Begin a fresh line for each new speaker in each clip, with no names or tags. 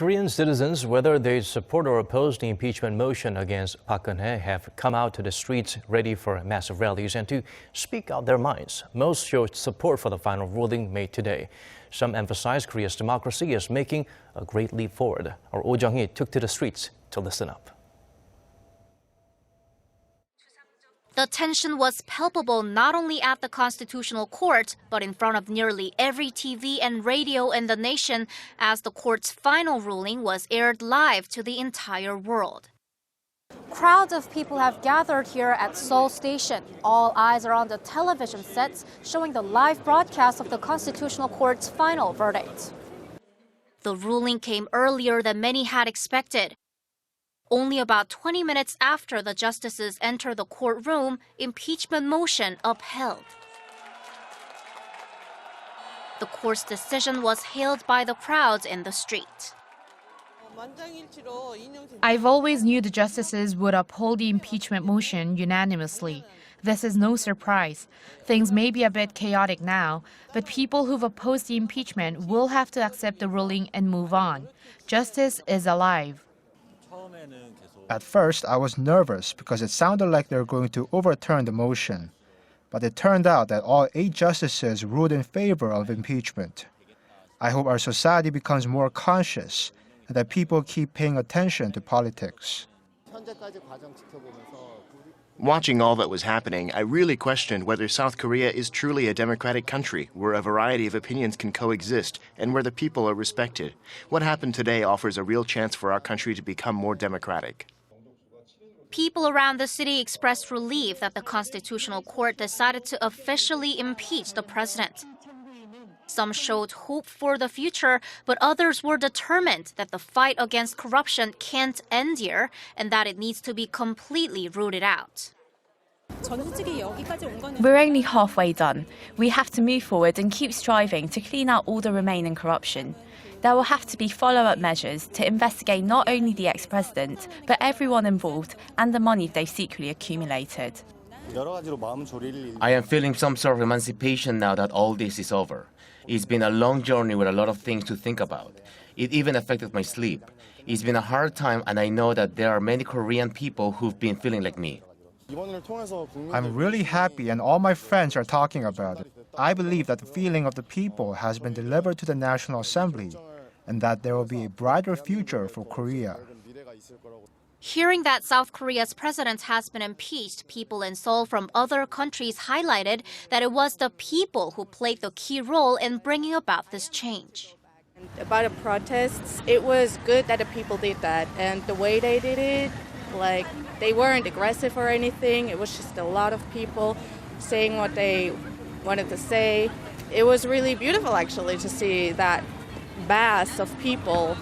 Korean citizens, whether they support or oppose the impeachment motion against Park Geun-hye, have come out to the streets ready for massive rallies and to speak out their minds. Most showed support for the final ruling made today. Some emphasize Korea's democracy is making a great leap forward. Our Oh Jung-hee took to the streets to listen up.
The tension was palpable not only at the Constitutional Court, but in front of nearly every TV and radio in the nation as the court's final ruling was aired live to the entire world. Crowds of people have gathered here at Seoul Station. All eyes are on the television sets showing the live broadcast of the Constitutional Court's final verdict. The ruling came earlier than many had expected. Only about 20 minutes after the justices entered the courtroom, impeachment motion upheld. The court's decision was hailed by the crowds in the street.
I've always knew the justices would uphold the impeachment motion unanimously. This is no surprise. Things may be a bit chaotic now, but people who've opposed the impeachment will have to accept the ruling and move on. Justice is alive.
At first, I was nervous because it sounded like they were going to overturn the motion. But it turned out that all 8 justices ruled in favor of impeachment. I hope our society becomes more conscious and that people keep paying attention to politics.
Watching all that was happening, I really questioned whether South Korea is truly a democratic country where a variety of opinions can coexist and where the people are respected. What happened today offers a real chance for our country to become more democratic.
People around the city expressed relief that the Constitutional Court decided to officially impeach the president. Some showed hope for the future, but others were determined that the fight against corruption can't end here and that it needs to be completely rooted out.
We're only halfway done. We have to move forward and keep striving to clean out all the remaining corruption. There will have to be follow-up measures to investigate not only the ex-president, but everyone involved and the money they've secretly accumulated.
I am feeling some sort of emancipation now that all this is over. It's been a long journey with a lot of things to think about. It even affected my sleep. It's been a hard time, and I know that there are many Korean people who've been feeling like me.
I'm really happy and all my friends are talking about it. I believe that the feeling of the people has been delivered to the National Assembly and that there will be a brighter future for Korea.
Hearing that South Korea's president has been impeached, people in Seoul from other countries highlighted that it was the people who played the key role in bringing about this change.
About the protests, it was good that the people did that, and the way they did it, like, they weren't aggressive or anything. It was just a lot of people saying what they wanted to say. It was really beautiful, actually, to see that mass of people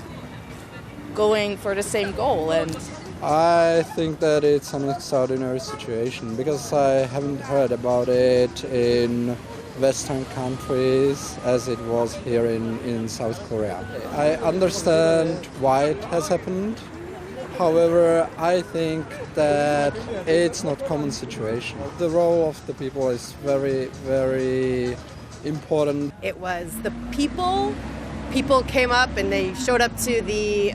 going for the same goal. And
I think that it's an extraordinary situation because I haven't heard about it in Western countries as it was here in South Korea. I understand why it has happened. However, I think that it's not a common situation. The role of the people is very, very important.
It was the people. People came up and they showed up to the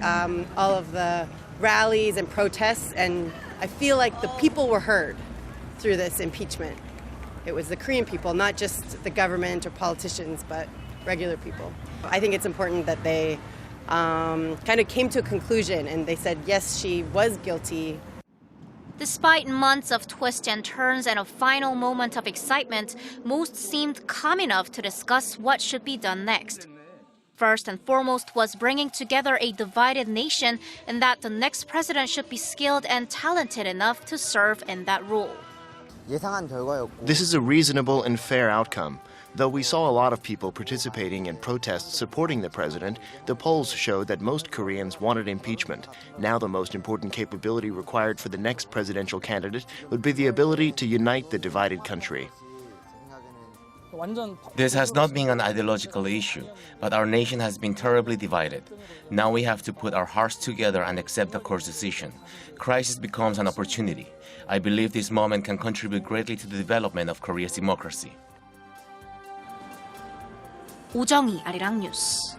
all of the rallies and protests, and I feel like the people were heard through this impeachment. It was the Korean people, not just the government or politicians, but regular people. I think it's important that they kind of came to a conclusion and they said, yes, she was guilty.
Despite months of twists and turns and a final moment of excitement, most seemed calm enough to discuss what should be done next. First and foremost was bringing together a divided nation and that the next president should be skilled and talented enough to serve in that role.
This is a reasonable and fair outcome. Though we saw a lot of people participating in protests supporting the president, the polls showed that most Koreans wanted impeachment. Now the most important capability required for the next presidential candidate would be the ability to unite the divided country.
This has not been an ideological issue, but our nation has been terribly divided. Now we have to put our hearts together and accept the court's decision. Crisis becomes an opportunity. I believe this moment can contribute greatly to the development of Korea's democracy.
Oh Jung-hee, Arirang News.